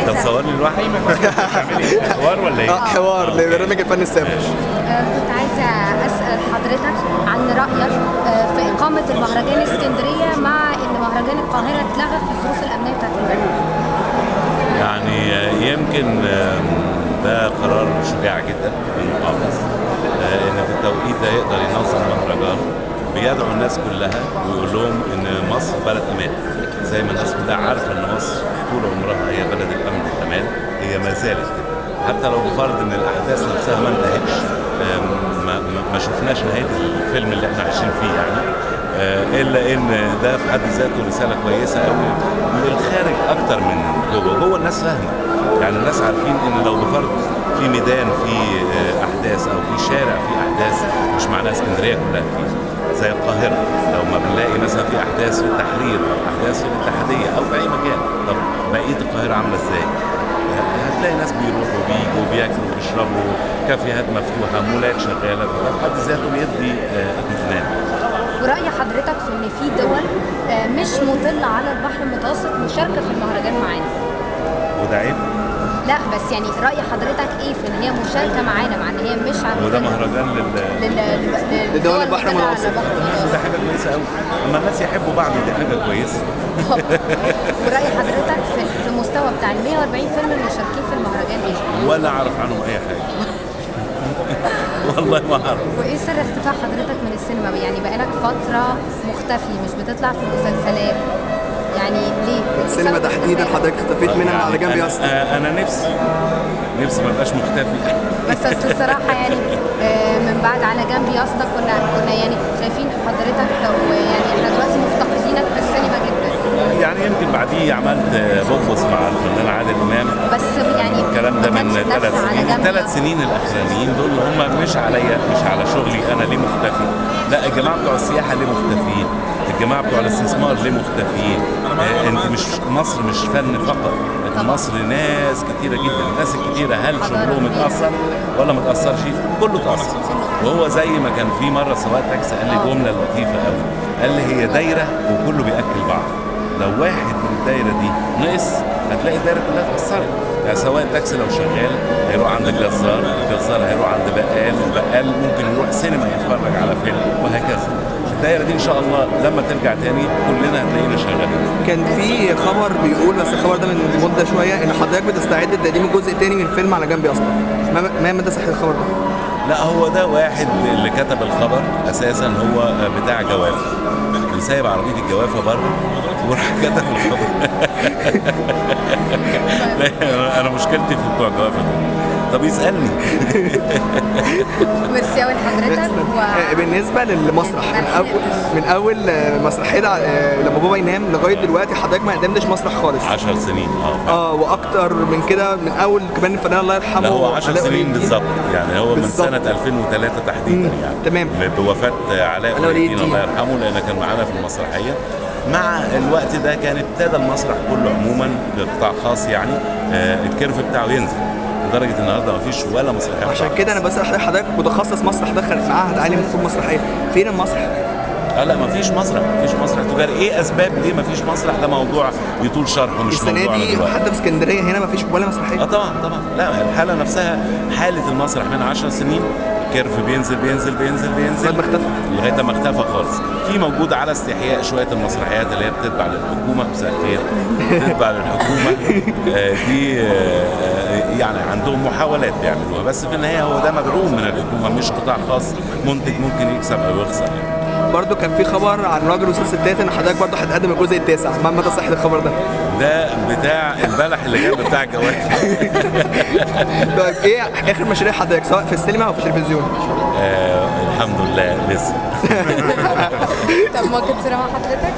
انت تصور لي لوحدي؟ بتعملي ايه؟ حوار ولا ايه؟ حوار لبرنامج الفن السابق. كنت عايزة أسأل حضرتك عن رأيك في إقامة المهرجان اسكندرية مع إن مهرجان القاهرة اتلغى في الظروف الأمنية بتاعت البلد. يعني يمكن ده قرار شجاع جدا من المحافظ ان في التوقيت ده يقدر ينظم مهرجان بيدعو الناس كلها ويقول لهم ان مصر بلد امان، زي ما الناس كلها عارفه ان مصر طول عمرها هي بلد الامن والامان، هي ما زالت كده. حتى لو بفرض ان الاحداث نفسها ما انتهتش، ما شفناش نهايه الفيلم اللي احنا عايشين فيه يعني، الا ان ده في حد ذاته رساله كويسه قوي للخارج اكتر من جوه الناس فاهمه، يعني الناس عارفين ان لو بفرض في ميدان في احداث او في شارع في احداث، مش معناها اسكندريه كلها فيه. زي القاهره لو ما بنلاقي مثلا في احداث في التحرير او احداث في الاتحاديه او في اي مكان، طب بقيه القاهره عامله ازاي؟ هتلاقي ناس بيروحوا وبيجوا وبياكلوا وبيشربوا، كافيهات مفتوحه، مولات شغاله، فده في حد ذاته بيدي اطمئنان. ورأي حضرتك في إن في دول مش مطلة على البحر المتوسط مشاركة في المهرجان معانا؟ وده عيب؟ لا بس يعني رأي حضرتك إيه في إن هي مشاركة معانا مع إن هي مش على وده مهرجان لدول البحر المتوسط. ده حاجه كويسه قوي، اما الناس يحبوا بعض دي حاجه كويسه. ورأي حضرتك في المستوى بتاع ال 140 فيلم المشاركين في المهرجان إيه؟ ولا اعرف عنهم اي حاجه. والله ما اعرف. وايه سر اختفاء حضرتك من السينما؟ يعني بقالك فترة مختفي، مش بتطلع في المسلسلات، يعني ليه؟ السينما تحديدا حضرتك اختفيت منها يعني على جنب ياسر. انا نفسي ما ابقاش مختفي. بس الصراحة يعني من بعد على جنب يا اسطى كنا يعني شايفين حضرتك، يعني احنا دلوقتي مفتقدينك في السينما جدا. يعني يمكن بعديه عملت بوبس مع الفنان عادل امام، بس يعني الكلام ده من 3 سنين. الثلاث سنين الاخرانيين دول هم مش عليا، مش على شغلي انا ليه مختفي، لا الجماعه بتوع السياحه ليه مختفيين، الجماعه بتوع الاستثمار ليه مختفيين. انت مش مصر مش فن فقط، لكن مصر ناس كتيره جدا، الناس الكتيره هل شغلهم اتاثر ولا ما اتاثرش؟ كله اتاثر. وهو زي ما كان في مره سواق تاكسي قال لي جمله لطيفه قوي، قال لي هي دايره وكله بياكل بعض، لو واحد من الدايره دي نقص هتلاقي الدايره كلها اتاثرت. يعني سواق التاكسي لو شغال هيروح عند الجزار، الجزار هيروح عند بقال، البقال ممكن يروح سينما يتفرج على فيلم، وهكذا. الدايره دي ان شاء الله لما ترجع تاني كلنا هتلاقينا شغالين. كان في خبر بيقول، بس الخبر ده من مده شويه، ان حضرتك بتستعد لتقديم الجزء الثاني من فيلم على جنب اصلا. ما مدى صحه الخبر ده؟ لا هو ده واحد اللي كتب الخبر اساسا هو بتاع جوافه، كان سايب عربيه الجوافه بره وراح كتب الخبر. انا مشكلتي في بتوع الجوافه دول. طب يسالني. ميرسي قوي لحضرتك. بالنسبه للمسرح، من اول مسرحيه لما بابا ينام لغايه دلوقتي حضرتك ما قدمتش مسرح خالص. 10 سنين واكتر من كده، من اول كمان الفنان الله يرحمه. لا هو 10 سنين بالظبط، يعني هو من سنه 2003 تحديدا يعني. تمام. بوفاه علاء ولي الدين الله يرحمه، لان كان معانا في المسرحيه. مع الوقت ده كان ابتدى المسرح كله عموما بقطاع خاص يعني الكيرف بتاعه ينزل، لدرجه النهارده ما فيش ولا مسرحيه. عشان كده انا بسال حضرتك متخصص مسرح، دخل معهد عالي من فنون مسرحيه، فين المسرح؟ لا ما فيش مسرح، ما فيش مسرح تجاري. ايه اسباب ليه ما فيش مسرح؟ ده موضوع يطول شرحه، مش موضوع السنه دي حتى في اسكندريه هنا ما فيش ولا مسرحيه. طبعا. لا الحاله نفسها حاله المسرح من 10 سنين كيرف بينزل لغايه ما اختفى خالص. في موجود على استحياء شويه المسرحيات اللي هي بتتبع للحكومه، مساء الخير، بتتبع للحكومه دي يعني عندهم محاولات بيعملوها، بس في النهايه هو ده مدعوم من الحكومه، مش قطاع خاص منتج ممكن يكسب او يخسر. برضو كان في خبر عن راجل وست ستات ان حضرتك برضو هتقدم الجزء التاسع، ما مدى صحه الخبر ده؟ ده بتاع البلح اللي جاب بتاع الجواز. طيب ايه اخر مشاريع حضرتك سواء في السينما او في التلفزيون؟ الحمد لله لسه. طب ممكن تسمع حضرتك؟